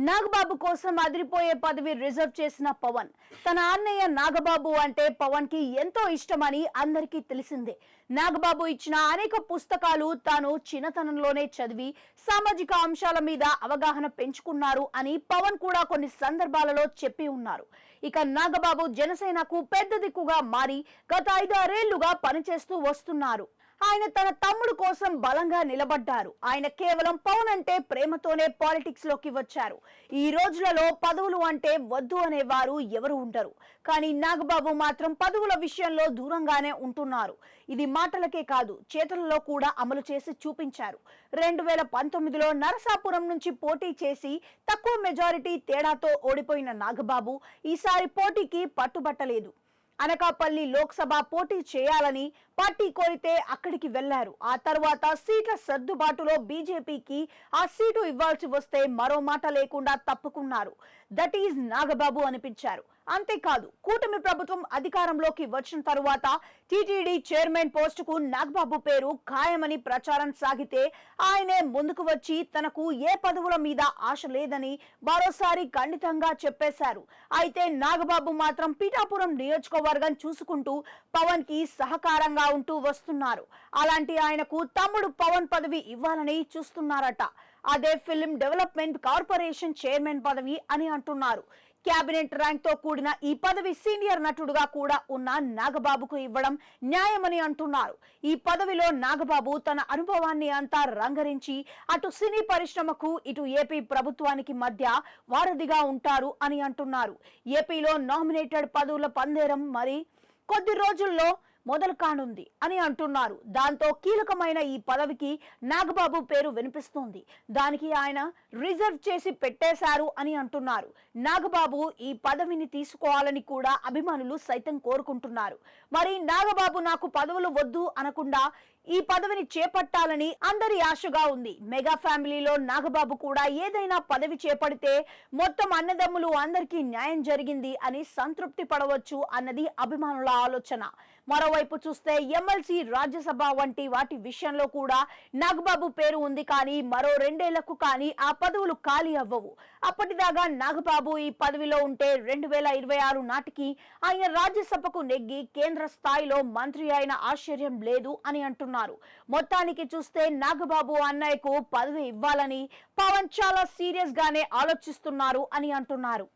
నాగబాబు కోసం అదిరిపోయే పదవి రిజర్వ్ చేసిన పవన్ తన అన్నయ్య నాగబాబు అంటే పవన్ కి ఎంతో ఇష్టమని అందరికీ తెలిసిందే. నాగబాబు ఇచ్చిన అనేక పుస్తకాలు తాను చిన్నతనంలోనే చదివి సామాజిక అంశాల మీద అవగాహన పెంచుకున్నారు అని పవన్ కూడా కొన్ని సందర్భాలలో చెప్పి ఉన్నారు. ఇక నాగబాబు జనసేనకు పెద్ద దిక్కుగా మారి గత 5-6 ఏళ్లుగా పనిచేస్తూ వస్తున్నారు. ఆయన తన తమ్ముడు కోసం బలంగా నిలబడ్డారు. ఆయన కేవలం పవన్ అంటే ప్రేమతోనే పాలిటిక్స్ లోకి వచ్చారు. ఈ రోజులలో పదవులు అంటే వద్దు అనేవారు ఎవరు ఉండరు. కానీ నాగబాబు మాత్రం పదవుల విషయంలో దూరంగానే ఉంటున్నారు. ఇది మాటలకే కాదు, చేతులలో కూడా అమలు చేసి చూపించారు. 2019లో నరసాపురం నుంచి పోటీ చేసి తక్కువ మెజారిటీ తేడాతో ఓడిపోయిన నాగబాబు ఈసారి పోటీకి పట్టుబట్టలేదు. అనకాపల్లి లోక్సభ పోటీ చేయాలని పార్టీ కోరితే అక్కడికి వెళ్లారు. ఆ తర్వాత సీట్ల సర్దుబాటులో బీజేపీకి ఆ సీటు ఇవ్వాల్సి వస్తే మరో మాట లేకుండా తప్పుకున్నారు. దట్ ఈజ్ నాగబాబు అనిపించారు. అంతేకాదు, కూటమి ప్రభుత్వం అధికారంలోకి వచ్చిన తరువాత టీటీడీ చైర్మన్ పోస్టుకు నాగబాబు పేరు ఖాయమని ప్రచారం సాగితే ఆయనే ముందుకు వచ్చి తనకు ఏ పదవుల మీద ఆశ లేదని మరోసారి ఖండితంగా చెప్పేశారు. అయితే నాగబాబు మాత్రం పిఠాపురం నియోజకవర్గం చూసుకుంటూ పవన్ కి సహకారంగా ఉంటూ వస్తున్నారు. అలాంటి ఆయనకు తమ్ముడు పవన్ పదవి ఇవ్వాలని చూస్తున్నారట. అదే ఫిల్మ్ డెవలప్మెంట్ కార్పొరేషన్ చైర్మన్ పదవి అని అంటున్నారు. కేబినెట్ ర్యాంక్ తో కూడిన ఈ పదవి సీనియర్ నటుడుగా కూడా ఉన్న నాగబాబుకు ఇవ్వడం న్యాయమని అంటున్నారు. ఈ పదవిలో నాగబాబు తన అనుభవాన్ని అంతా రంగరించి అటు సినీ పరిశ్రమకు ఇటు ఏపీ ప్రభుత్వానికి మధ్య వారధిగా ఉంటారు అని అంటున్నారు. ఏపీలో నామినేటెడ్ పదవుల పందేరం మరి కొద్ది రోజుల్లో మొదలు కానుంది అని అంటున్నారు. దాంతో కీలకమైన ఈ పదవికి నాగబాబు పేరు వినిపిస్తోంది. దానికి ఆయన రిజర్వ్ చేసి పెట్టేశారు అని అంటున్నారు. నాగబాబు ఈ పదవిని తీసుకోవాలని కూడా అభిమానులు సైతం కోరుకుంటున్నారు. మరి నాగబాబు నాకు పదవులు వద్దు అనకుండా ఈ పదవిని చేపట్టాలని అందరి ఆశగా ఉంది. మెగా ఫ్యామిలీలో నాగబాబు కూడా ఏదైనా పదవి చేపడితే మొత్తం అన్నదమ్ములు అందరికీ న్యాయం జరిగింది అని సంతృప్తి పడవచ్చు అన్నది అభిమానుల ఆలోచన. మరోవైపు చూస్తే ఎమ్మెల్సీ, రాజ్యసభ వంటి వాటి విషయంలో కూడా నాగబాబు పేరు ఉంది. కానీ మరో 2 ఏళ్లకు కానీ ఆ పదవులు ఖాళీ అవ్వవు. అప్పటిదాకా నాగబాబు ఈ పదవిలో ఉంటే 2026 నాటికి ఆయన రాజ్యసభకు నెగ్గి కేంద్ర స్థాయిలో మంత్రి అయిన ఆశ్చర్యం లేదు అని అంటున్నారు. మొత్తానికి చూస్తే నాగబాబు అన్నయ్యకు పదవి ఇవ్వాలని పవన్ చాలా సీరియస్ గానే ఆలోచిస్తున్నారు అని అంటున్నారు.